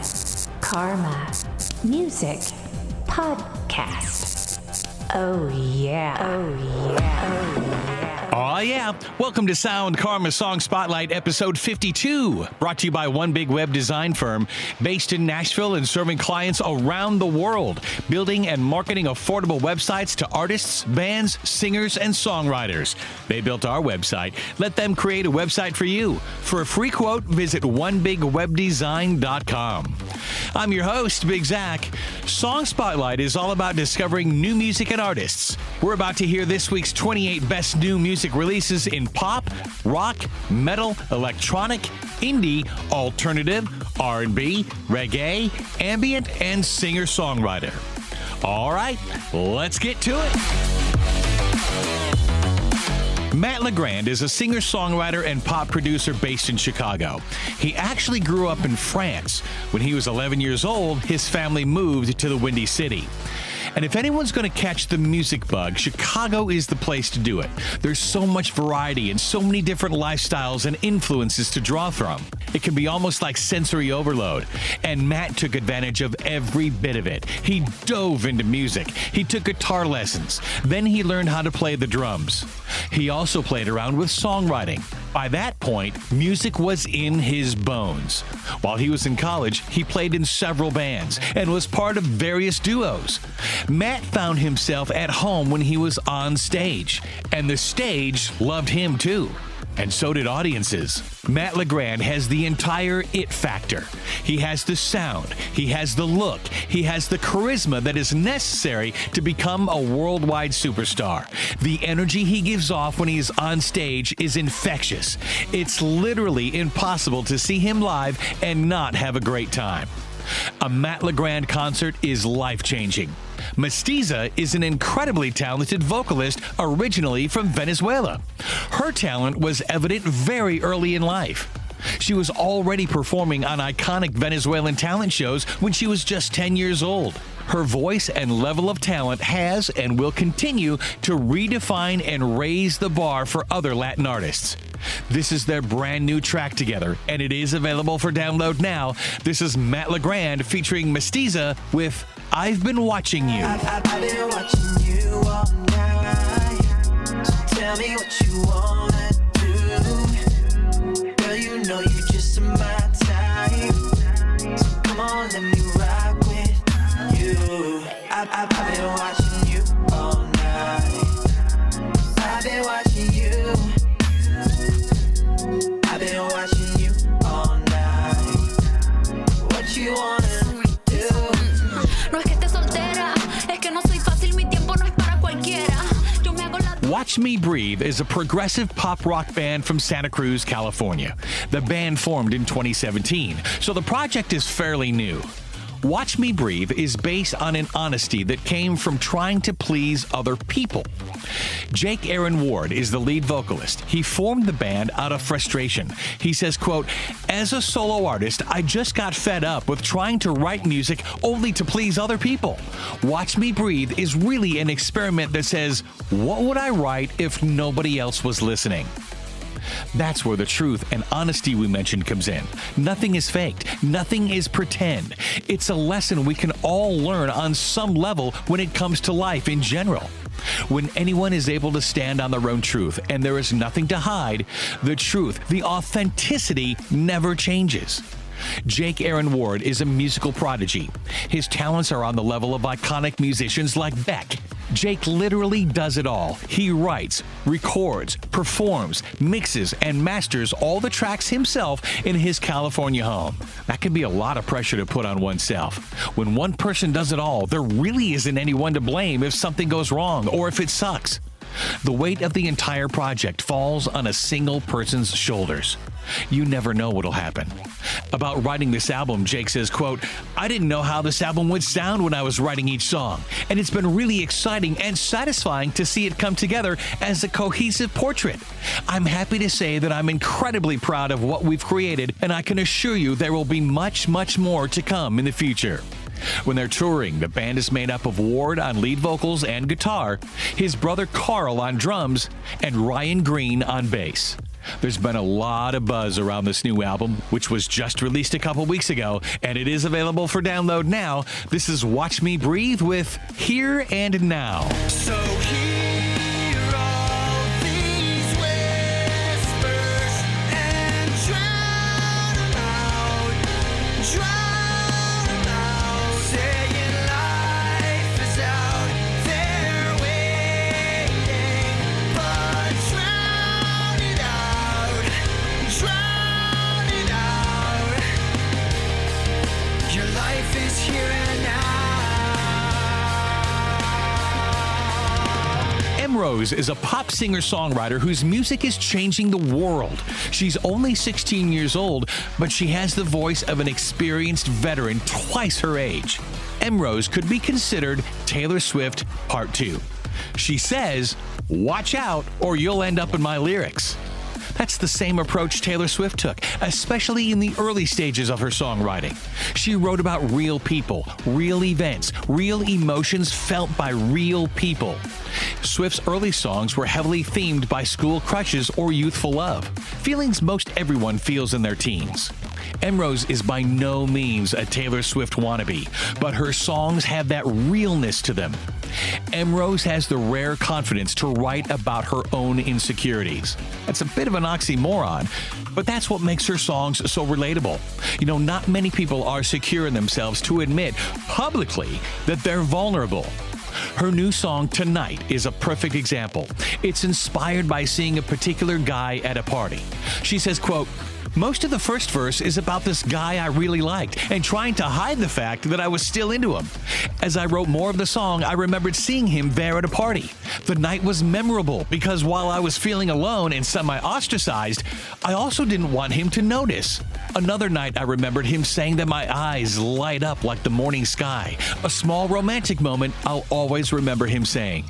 Sound, Karma, Music, Podcast. Oh yeah. Oh yeah. Oh yeah. Oh yeah. Welcome to Sound Karma Song Spotlight episode 52, brought to you by one big web design firm based in Nashville and serving clients around the world, building and marketing affordable websites to artists, bands, singers, and songwriters. They built our website. Let them create a website for you. For a free quote, visit onebigwebdesign.com. I'm your host, Big Zach. Song Spotlight is all about discovering new music and artists. We're about to hear this week's 28 best new music releases in pop, rock, metal, electronic, indie, alternative, R&B, reggae, ambient, and singer-songwriter. All right, let's get to it. Matt LeGrand is a singer-songwriter and pop producer based in Chicago. He actually grew up in France. When he was 11 years old, his family moved to the Windy City. And if anyone's going to catch the music bug, Chicago is the place to do it. There's so much variety and so many different lifestyles and influences to draw from. It can be almost like sensory overload. And Matt took advantage of every bit of it. He dove into music. He took guitar lessons. Then he learned how to play the drums. He also played around with songwriting. By that point, music was in his bones. While he was in college, he played in several bands and was part of various duos. Matt found himself at home when he was on stage, and the stage loved him too. And so did audiences. Matt LeGrand has the entire it factor. He has the sound, he has the look, he has the charisma that is necessary to become a worldwide superstar. The energy he gives off when he's on stage is infectious. It's literally impossible to see him live and not have a great time. A Matt LeGrand concert is life-changing. Mestiza is an incredibly talented vocalist originally from Venezuela. Her talent was evident very early in life. She was already performing on iconic Venezuelan talent shows when she was just 10 years old. Her voice and level of talent has and will continue to redefine and raise the bar for other Latin artists. This is their brand new track together, and it is available for download now. This is Matt LeGrand featuring Mestiza with I've Been Watching You. I've been watching you all night. So tell me what you wanna do. Girl, you know you just my type. So come on, let me rock with you. I've been watching you all night. I've been watching you. I've been watching you all night. What you wanna do? No es que esté soltera, es que no soy fácil, mi tiempo no es para cualquiera. Yo me hago la... Watch Me Breathe is a progressive pop rock band from Santa Cruz, California. The band formed in 2017, so the project is fairly new. Watch Me Breathe is based on an honesty that came from trying to please other people. Jake Aaron Ward is the lead vocalist. He formed the band out of frustration. He says, quote, "As a solo artist, I just got fed up with trying to write music only to please other people. Watch Me Breathe is really an experiment that says, what would I write if nobody else was listening?" That's where the truth and honesty we mentioned comes in. Nothing is faked. Nothing is pretend. It's a lesson we can all learn on some level when it comes to life in general. When anyone is able to stand on their own truth and there is nothing to hide, the truth, the authenticity never changes. Jake Aaron Ward is a musical prodigy. His talents are on the level of iconic musicians like Beck. Jake literally does it all. He writes, records, performs, mixes, and masters all the tracks himself in his California home. That can be a lot of pressure to put on oneself. When one person does it all, there really isn't anyone to blame if something goes wrong or if it sucks. The weight of the entire project falls on a single person's shoulders. You never know what'll happen. About writing this album, Jake says, quote, "I didn't know how this album would sound when I was writing each song, and it's been really exciting and satisfying to see it come together as a cohesive portrait. I'm happy to say that I'm incredibly proud of what we've created, and I can assure you there will be much, much more to come in the future." When they're touring, the band is made up of Ward on lead vocals and guitar, his brother Carl on drums, and Ryan Green on bass. There's been a lot of buzz around this new album, which was just released a couple weeks ago, and it is available for download now. This is Watch Me Breathe with Here and Now. So hear all these whispers and drown 'em out, saying life is out there waiting, but drown it out. Your life is here and now. Rose is a pop singer-songwriter whose music is changing the world. She's only 16 years old, but she has the voice of an experienced veteran twice her age. Rose could be considered Taylor Swift Part 2. She says, "Watch out or you'll end up in my lyrics." That's the same approach Taylor Swift took, especially in the early stages of her songwriting. She wrote about real people, real events, real emotions felt by real people. Swift's early songs were heavily themed by school crushes or youthful love, feelings most everyone feels in their teens. Rose is by no means a Taylor Swift wannabe, but her songs have that realness to them. Rose has the rare confidence to write about her own insecurities. That's a bit of an oxymoron, but that's what makes her songs so relatable. You know, not many people are secure in themselves to admit publicly that they're vulnerable. Her new song, Tonight, is a perfect example. It's inspired by seeing a particular guy at a party. She says, quote, "Most of the first verse is about this guy I really liked and trying to hide the fact that I was still into him. As I wrote more of the song, I remembered seeing him there at a party. The night was memorable because while I was feeling alone and semi-ostracized, I also didn't want him to notice. Another night I remembered him saying that my eyes light up like the morning sky, a small romantic moment I'll always remember him saying."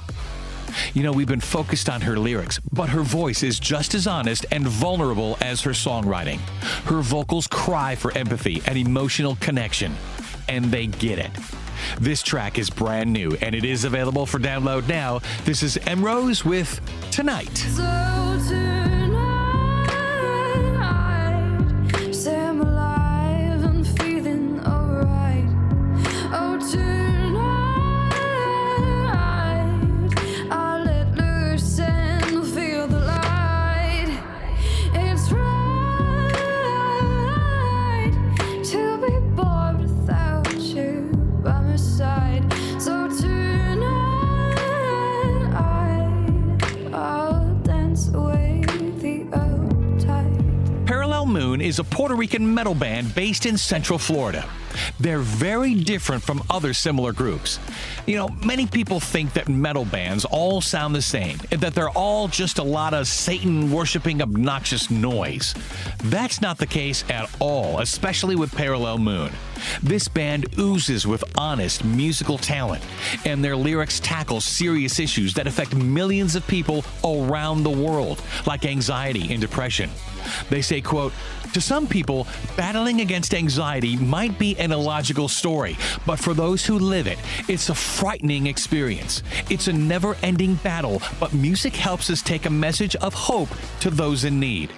You know, we've been focused on her lyrics, but her voice is just as honest and vulnerable as her songwriting. Her vocals cry for empathy and emotional connection, and they get it. This track is brand new, and it is available for download now. This is Rose with Tonight. So tonight, say I'm alive and feeling alright. Oh, tonight, I let loose and feel the light. It's right to be bored without you by my side. So tonight, I'll dance away the uptight. Parallel Moon is a Puerto Rican metal band based in Central Florida. They're very different from other similar groups. You know, many people think that metal bands all sound the same, and that they're all just a lot of Satan-worshipping obnoxious noise. That's not the case at all, especially with Parallel Moon. This band oozes with honest musical talent, and their lyrics tackle serious issues that affect millions of people around the world, like anxiety and depression. They say, quote, "To some people, battling against anxiety might be an illogical story, but for those who live it, it's a frightening experience. It's a never-ending battle, but music helps us take a message of hope to those in need."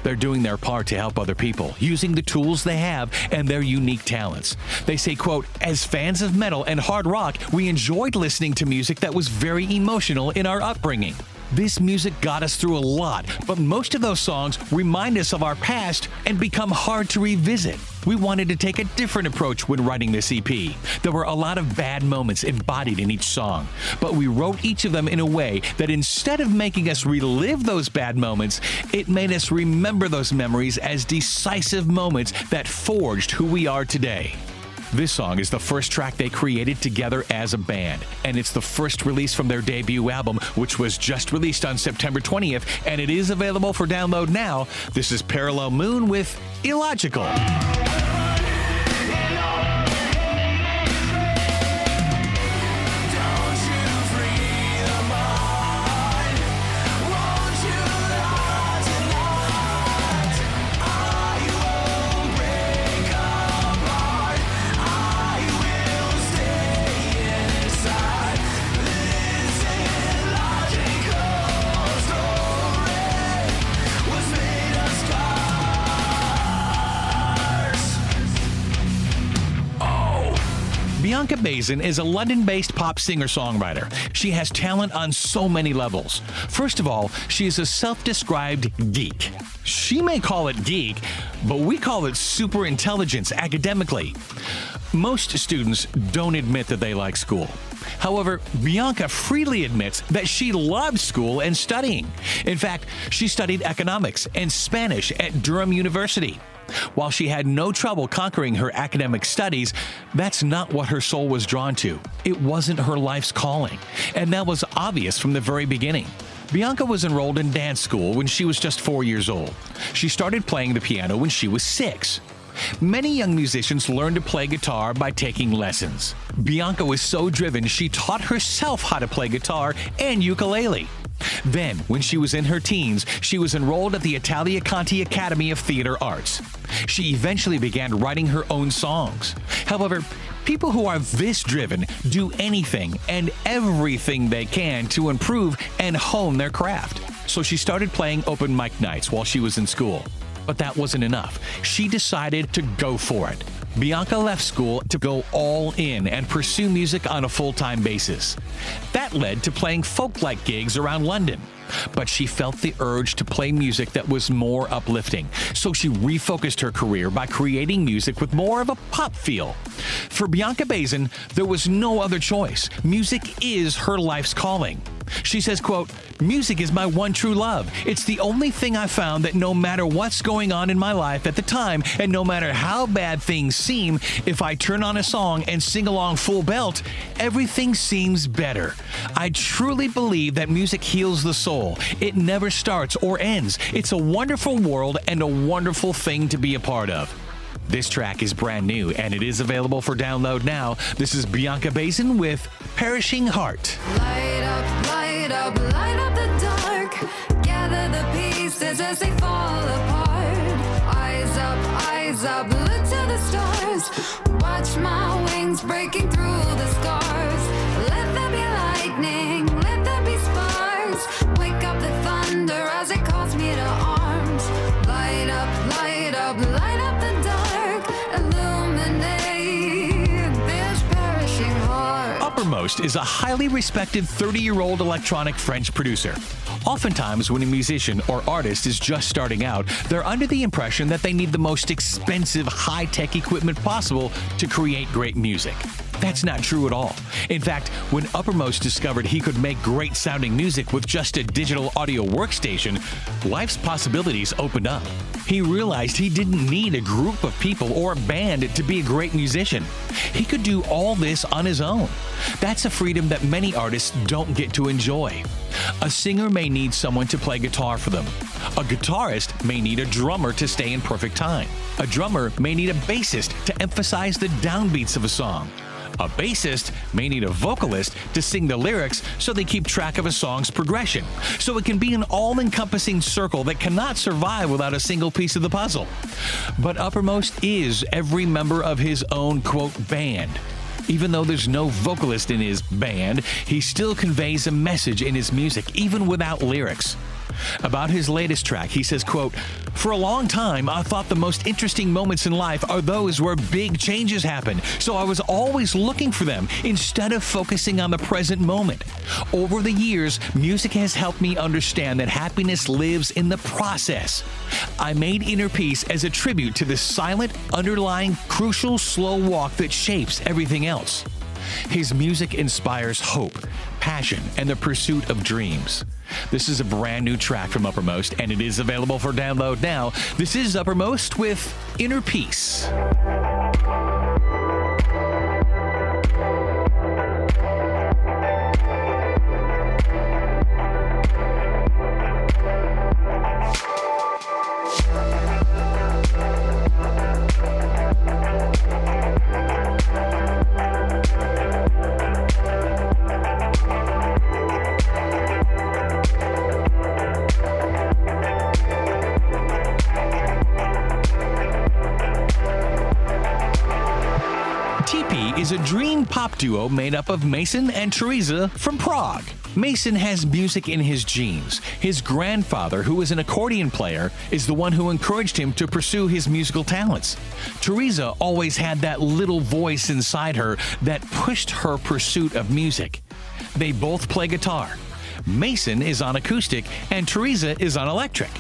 They're doing their part to help other people, using the tools they have and their unique talents. They say, quote, "As fans of metal and hard rock, we enjoyed listening to music that was very emotional in our upbringing. This music got us through a lot, but most of those songs remind us of our past and become hard to revisit. We wanted to take a different approach when writing this EP. There were a lot of bad moments embodied in each song, but we wrote each of them in a way that instead of making us relive those bad moments, it made us remember those memories as decisive moments that forged who we are today." This song is the first track they created together as a band, and it's the first release from their debut album, which was just released on September 20th, and it is available for download now. This is Parallel Moon with Illogical. Was Bianca Bazin is a London-based pop singer-songwriter. She has talent on so many levels. First of all, she is a self-described geek. She may call it geek, but we call it super intelligence academically. Most students don't admit that they like school. However, Bianca freely admits that she loves school and studying. In fact, she studied economics and Spanish at Durham University. While she had no trouble conquering her academic studies, that's not what her soul was drawn to. It wasn't her life's calling, and that was obvious from the very beginning. Bianca was enrolled in dance school when she was just 4 years old. She started playing the piano when she was 6. Many young musicians learn to play guitar by taking lessons. Bianca was so driven she taught herself how to play guitar and ukulele. Then, when she was in her teens, she was enrolled at the Italia Conti Academy of Theater Arts. She eventually began writing her own songs. However, people who are this driven do anything and everything they can to improve and hone their craft. So she started playing open mic nights while she was in school. But that wasn't enough. She decided to go for it. Bianca left school to go all in and pursue music on a full-time basis. That led to playing folk-like gigs around London. But she felt the urge to play music that was more uplifting, so she refocused her career by creating music with more of a pop feel. For Bianca Bazin, there was no other choice. Music is her life's calling. She says, quote, "Music is my one true love. It's the only thing I found that no matter what's going on in my life at the time, and no matter how bad things seem, if I turn on a song and sing along full belt, everything seems better. I truly believe that music heals the soul. It never starts or ends. It's a wonderful world and a wonderful thing to be a part of." This track is brand new and it is available for download now. This is Bianca Bazin with Perishing Heart. Light up, light up, light up the dark. Gather the pieces as they fall apart. Eyes up, look to the stars. Watch my wings breaking through the scars. Let there be lightning, let there be sparks. Wake up the thunder as it calls me to arms. Light up, light up, light up the dark. Illuminate this perishing heart. Uppermost is a highly respected 30-year-old electronic French producer. Oftentimes, when a musician or artist is just starting out, they're under the impression that they need the most expensive, high-tech equipment possible to create great music. That's not true at all. In fact, when Uppermost discovered he could make great-sounding music with just a digital audio workstation, life's possibilities opened up. He realized he didn't need a group of people or a band to be a great musician. He could do all this on his own. That's a freedom that many artists don't get to enjoy. A singer may need someone to play guitar for them. A guitarist may need a drummer to stay in perfect time. A drummer may need a bassist to emphasize the downbeats of a song. A bassist may need a vocalist to sing the lyrics so they keep track of a song's progression, so it can be an all-encompassing circle that cannot survive without a single piece of the puzzle. But Uppermost is every member of his own, quote, band. Even though there's no vocalist in his band, he still conveys a message in his music, even without lyrics. About his latest track, he says, quote, "For a long time, I thought the most interesting moments in life are those where big changes happen, so I was always looking for them instead of focusing on the present moment. Over the years, music has helped me understand that happiness lives in the process. I made Inner Peace as a tribute to the silent, underlying, crucial, slow walk that shapes everything else." His music inspires hope, passion, and the pursuit of dreams. This is a brand new track from Uppermost, and it is available for download now. This is Uppermost with Inner Peace. TP is a dream pop duo made up of Mason and Teresa from Prague. Mason has music in his genes. His grandfather, who is an accordion player, is the one who encouraged him to pursue his musical talents. Teresa always had that little voice inside her that pushed her pursuit of music. They both play guitar. Mason is on acoustic and Teresa is on electric.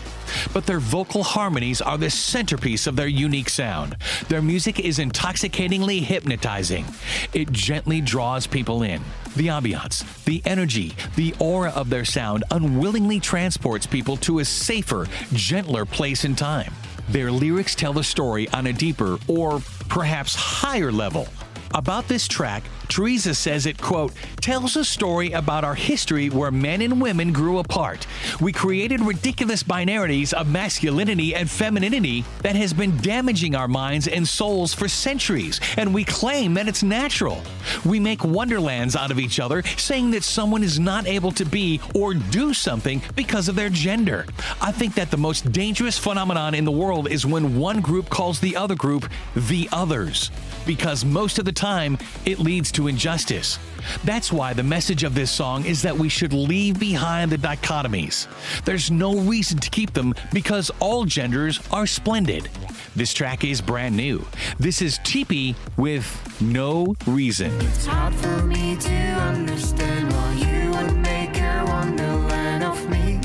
But their vocal harmonies are the centerpiece of their unique sound. Their music is intoxicatingly hypnotizing. It gently draws people in. The ambiance, the energy, the aura of their sound unwillingly transports people to a safer, gentler place and time. Their lyrics tell the story on a deeper, or perhaps higher level. About this track, Teresa says it, quote, tells a story about our history where men and women grew apart. We created ridiculous binarities of masculinity and femininity that has been damaging our minds and souls for centuries, and we claim that it's natural. We make wonderlands out of each other, saying that someone is not able to be or do something because of their gender. I think that the most dangerous phenomenon in the world is when one group calls the other group the others, because most of the time it leads to injustice. That's why the message of this song is that we should leave behind the dichotomies. There's no reason to keep them because all genders are splendid. This track is brand new. This is Teepee with No Reason. It's hard for me to understand why you would make a wonderland of me.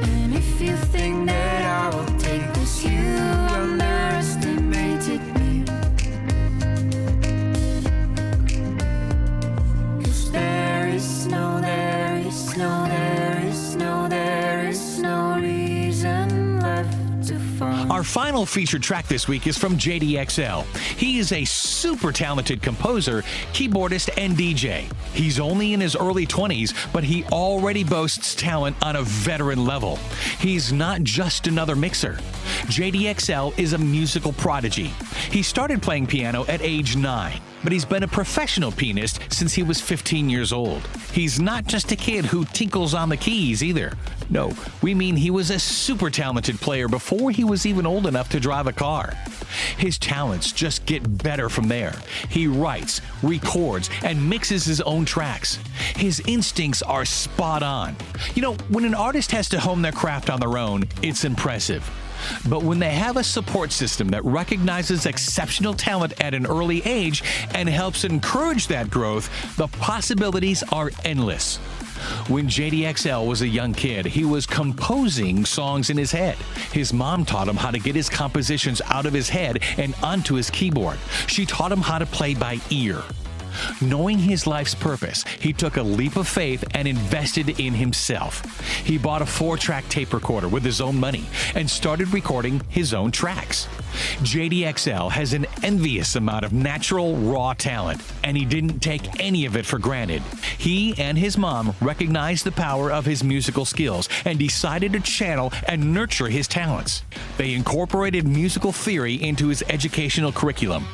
And if you think that I will take this, you underestimated me. 'Cause there is no reason left to find. Our final featured track this week is from JDXL. He is a super talented composer, keyboardist, and DJ. He's only in his early 20s, but he already boasts talent on a veteran level. He's not just another mixer. JDXL is a musical prodigy. He started playing piano at age 9, but he's been a professional pianist since he was 15 years old. He's not just a kid who tinkles on the keys either. No, we mean he was a super talented player before he was even old enough to drive a car. His talents just get better from there. He writes, records, and mixes his own tracks. His instincts are spot on. You know, when an artist has to hone their craft on their own, it's impressive. But when they have a support system that recognizes exceptional talent at an early age and helps encourage that growth, the possibilities are endless. When JDXL was a young kid, he was composing songs in his head. His mom taught him how to get his compositions out of his head and onto his keyboard. She taught him how to play by ear. Knowing his life's purpose, he took a leap of faith and invested in himself. He bought a 4-track tape recorder with his own money and started recording his own tracks. JDXL has an envious amount of natural, raw talent, and he didn't take any of it for granted. He and his mom recognized the power of his musical skills and decided to channel and nurture his talents. They incorporated musical theory into his educational curriculum.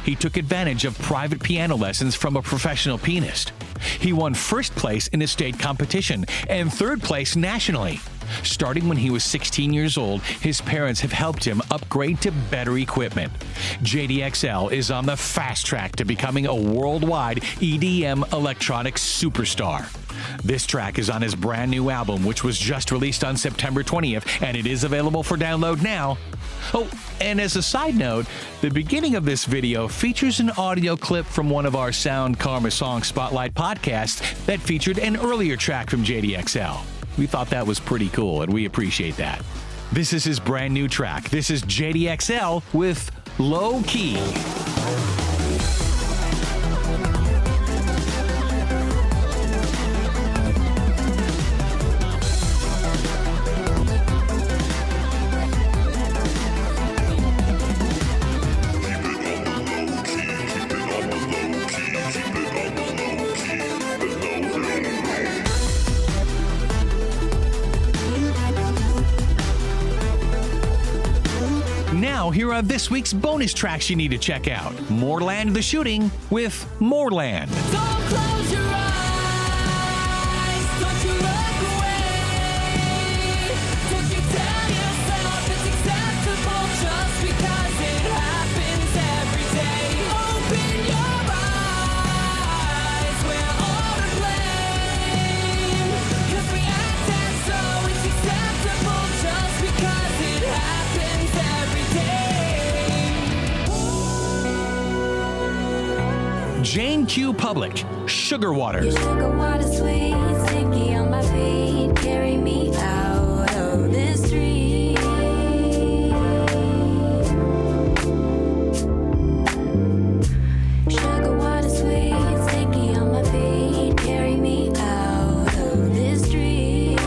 He took advantage of private piano lessons from a professional pianist. He won first place in a state competition and third place nationally. Starting when he was 16 years old, his parents have helped him upgrade to better equipment. JDXL is on the fast track to becoming a worldwide EDM electronic superstar. This track is on his brand new album, which was just released on September 20th, and it is available for download now. Oh, and as a side note, the beginning of this video features an audio clip from one of our Sound Karma Song Spotlight podcasts that featured an earlier track from JDXL. We thought that was pretty cool, and we appreciate that. This is his brand new track. This is JDXL with Low Key. Now, here are this week's bonus tracks you need to check out. Moreland the Shooting with Moreland. Don't close your eyes, don't you look away. Don't you tell yourself it's acceptable just because it happens every day. Open your Q Public, Sugar Water. Your sugar water sweet, sticky on my feet, carry me out of this dream. Sugar water sweet, sticky on my feet, carry me out of this dream.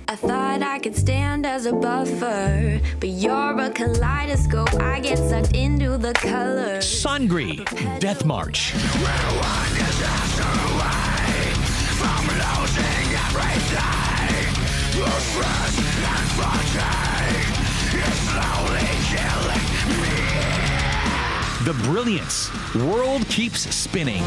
I thought I could stand as a buffer, but you're a kaleidoscope. I get sucked into the colors. Sangri, Death March. The Brilliance, World Keeps Spinning.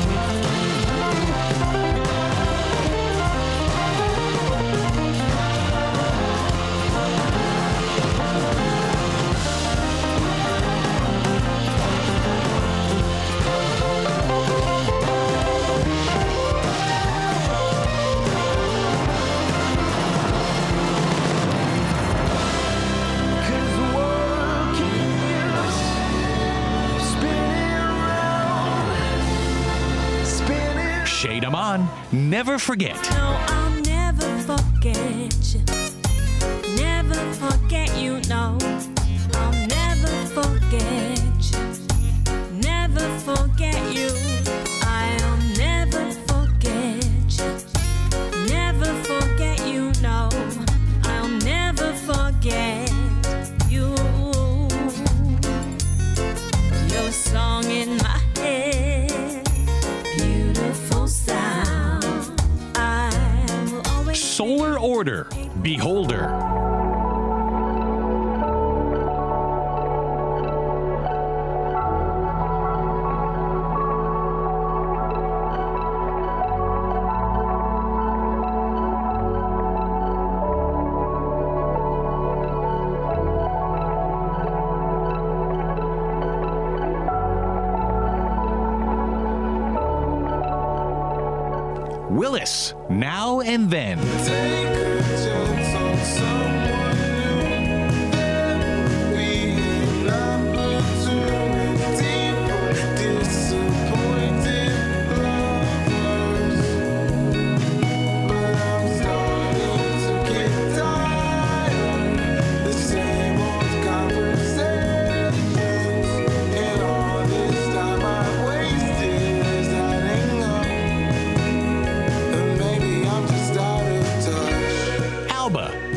Shade 'em on, Never Forget. No, I'll never forget you. Never forget you, no. I'll never forget you. Never forget you. I'll never forget you. Never forget you, no. I'll never forget you. Your song in my head. Beautiful sound. I will always Solar Order, Beholder. Willis, Now and Then.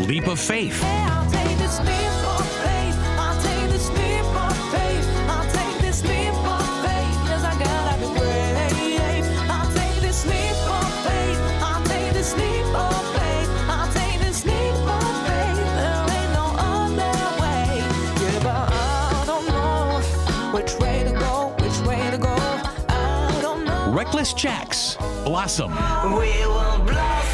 Leap of Faith. I'll take this leap of faith. I'll take this leap of faith. I'll take this leap of faith. Yes, I gotta be brave. I'll take this leap of faith. I'll take this leap of faith. I'll take this leap of faith. There ain't no other way. Yeah, but I don't know which way to go. Which way to go? I don't know. Reckless Jacks, Blossom. We will blossom.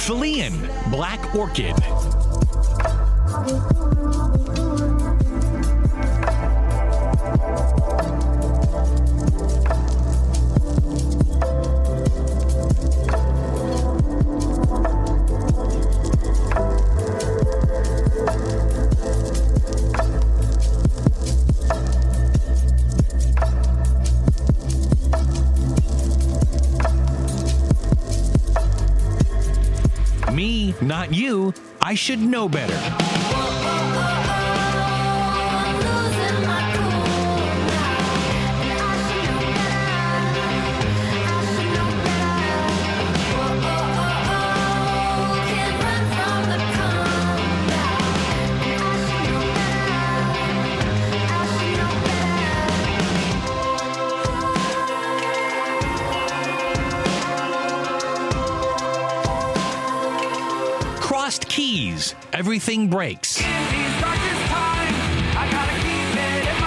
Fleein', Black Orchid. Me, not you. I should know better. I'm losing my cool now. I should know better. Can't run from the comeback. I should know better. Crossed Keys, Everything Breaks. In these darkest times, I gotta keep it in my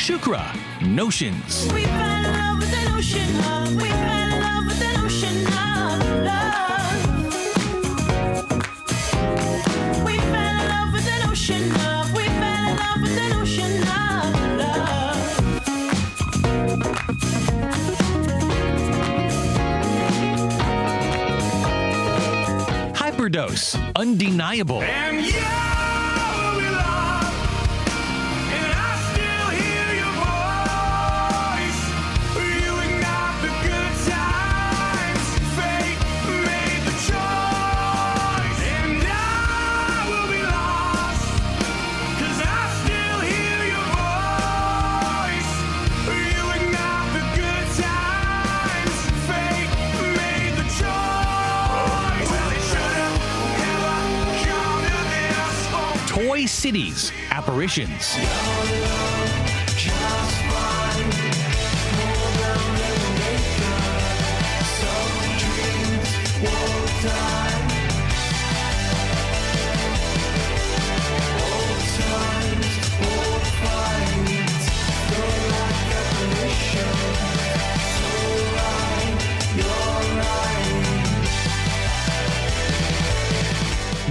Shukra, Notions. We fell in love with an ocean love. We fell in love with an ocean of love. We fell in love with an ocean love. We fell in love with an ocean of love. Hyperdose, Undeniable. And yeah, we love, and I still hear your voice. You ignite the good times. Fate made the choice, and I will be lost, 'cause I still hear your voice. You ignite the good times. Fate made the choice. Well, it should've never come to this. Oh, Toy Cities, Apparitions.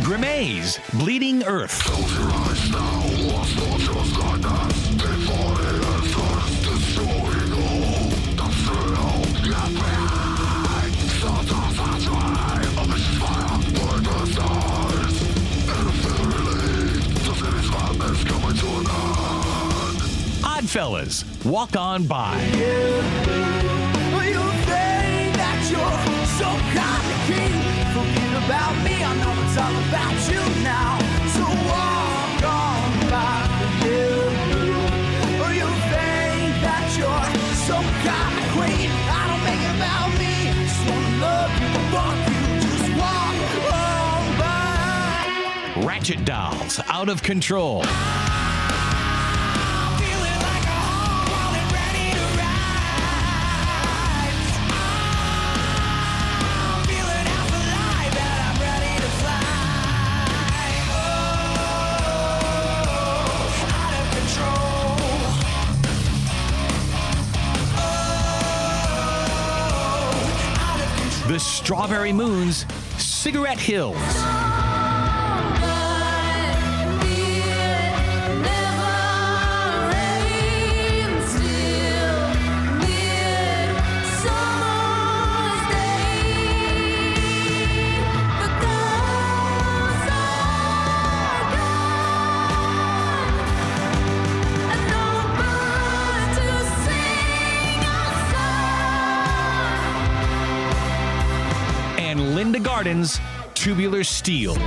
Grimace, Bleeding Earth. Oddfellas, Walk On By. Well, you think that you're so complicated. Forget about me, I know it's all about you now. So walk on by you. Well, you think that you're so complicated. I don't make it about me. Just wanna love you, fuck you. Just walk on by. Ratchet Dolls, Out of Control. Feeling like a hog wild and ready to rise. I'm feeling half alive and I'm ready to fly. Oh, out of control. Oh, out of control. The Strawberry Moons, Cigarette Hills. And Linda Garden's Tubular Steel.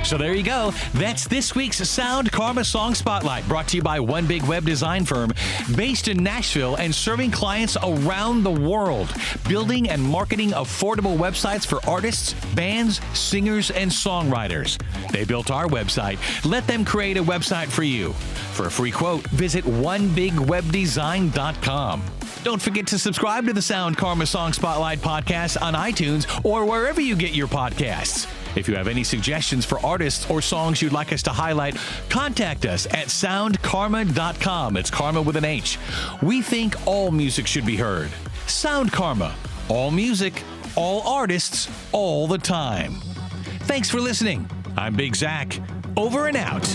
So there you go. That's this week's Sound Karma Song Spotlight, brought to you by One Big Web Design Firm, based in Nashville and serving clients around the world, building and marketing affordable websites for artists, bands, singers, and songwriters. They built our website. Let them create a website for you. For a free quote, visit onebigwebdesign.com. Don't forget to subscribe to the Sound Karma Song Spotlight podcast on iTunes or wherever you get your podcasts. If you have any suggestions for artists or songs you'd like us to highlight, contact us at soundkarma.com. It's Karma with an H. We think all music should be heard. Sound Karma. All music, all artists, all the time. Thanks for listening. I'm Big Zach. Over and out.